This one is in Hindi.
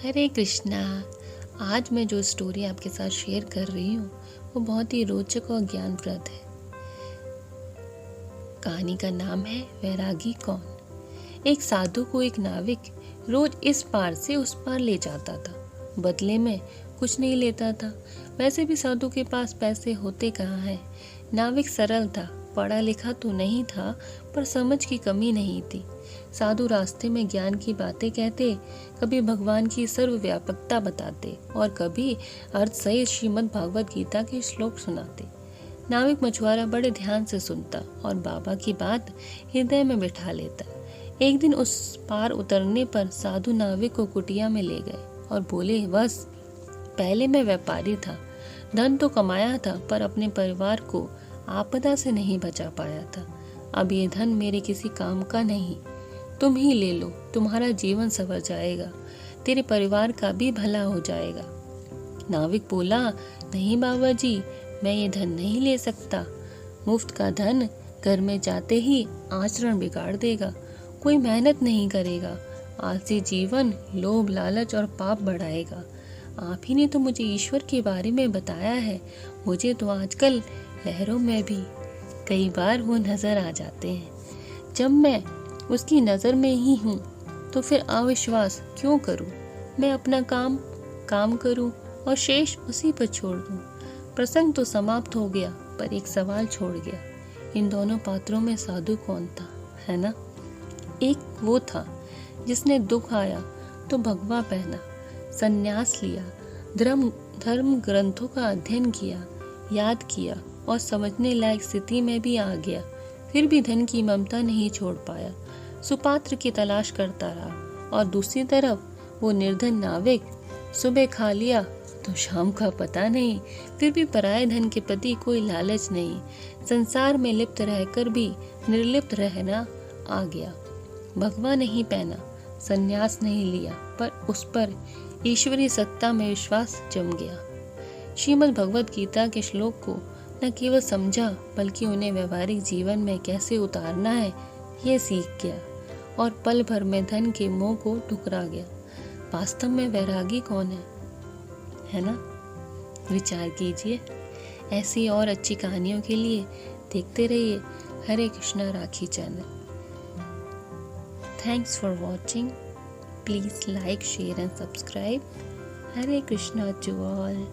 हरे कृष्णा। आज मैं जो स्टोरी आपके साथ शेयर कर रही हूँ वो बहुत ही रोचक और ज्ञानप्रद है। कहानी का नाम है वैरागी कौन। एक साधु को एक नाविक रोज इस पार से उस पार ले जाता था, बदले में कुछ नहीं लेता था। वैसे भी साधु के पास पैसे होते कहाँ हैं। नाविक सरल था, पढ़ा लिखा तो नहीं था, पर समझ की कमी नहीं थी। साधु रास्ते में ज्ञान की बातें कहते, कभी भगवान की सर्वव्यापकता बताते और कभी अर्थ सहित श्रीमद् भागवत गीता के श्लोक सुनाते। नाविक मछुआरा बड़े ध्यान से सुनता और बाबा की बात हृदय में बिठा लेता। एक दिन उस पार उतरने पर साधु नाविक को कुटिया में ले गए और बोले, बस पहले मैं व्यापारी था, धन तो कमाया था, पर अपने परिवार को आपदा से नहीं बचा पाया था। अब ये धन मेरे किसी काम का नहीं, तुम ही ले लो, तुम्हारा जीवन संवर जाएगा, तेरे परिवार का भी भला हो जाएगा। नाविक बोला, नहीं बाबा जी, मैं ये धन नहीं ले सकता। मुफ्त का धन घर में जाते ही आचरण बिगाड़ देगा, कोई मेहनत नहीं करेगा, आलसी जीवन लोभ लालच और पाप बढ़ाएगा। आप ही ने तो मुझे ईश्वर के बारे में बताया है, मुझे तो आजकल लहरों में भी कई बार वो नजर आ जाते हैं। जब मैं उसकी नज़र में ही हूँ तो फिर अविश्वास क्यों करूँ। मैं अपना काम करूँ और शेष उसी पर छोड़ दूँ। प्रसंग तो समाप्त हो गया, पर एक सवाल छोड़ गया, इन दोनों पात्रों में साधु कौन था, है ना। एक वो था जिसने दुख आया तो भगवा पहना, संन्यास लिया, धर्म ग्रंथों का अध्ययन किया, याद किया और समझने लायक स्थिति में भी आ गया, फिर भी धन की ममता नहीं छोड़ पाया, सुपात्र की तलाश करता रहा। और दूसरी तरफ वो निर्धन नाविक, सुबह खा लिया तो शाम का पता नहीं, फिर भी पराये धन के प्रति कोई लालच नहीं, संसार में लिप्त रहकर भी निर्लिप्त रहना आ गया। भगवा नहीं पहना, संन्यास नहीं लिया, पर उस पर ईश्वरीय सत्ता में विश्वास जम गया। श्रीमद् भगवत गीता के श्लोक को न केवल समझा, बल्कि उन्हें व्यवहारिक जीवन में कैसे उतारना है ये सीख गया और पल भर में धन के मोह को ठुकरा गया। वास्तव में वैरागी कौन है ना। विचार कीजिए। ऐसी और अच्छी कहानियों के लिए देखते रहिए Hare Krishna Rakhi channel. Thanks for watching. Please like, share and subscribe. Hare Krishna to all.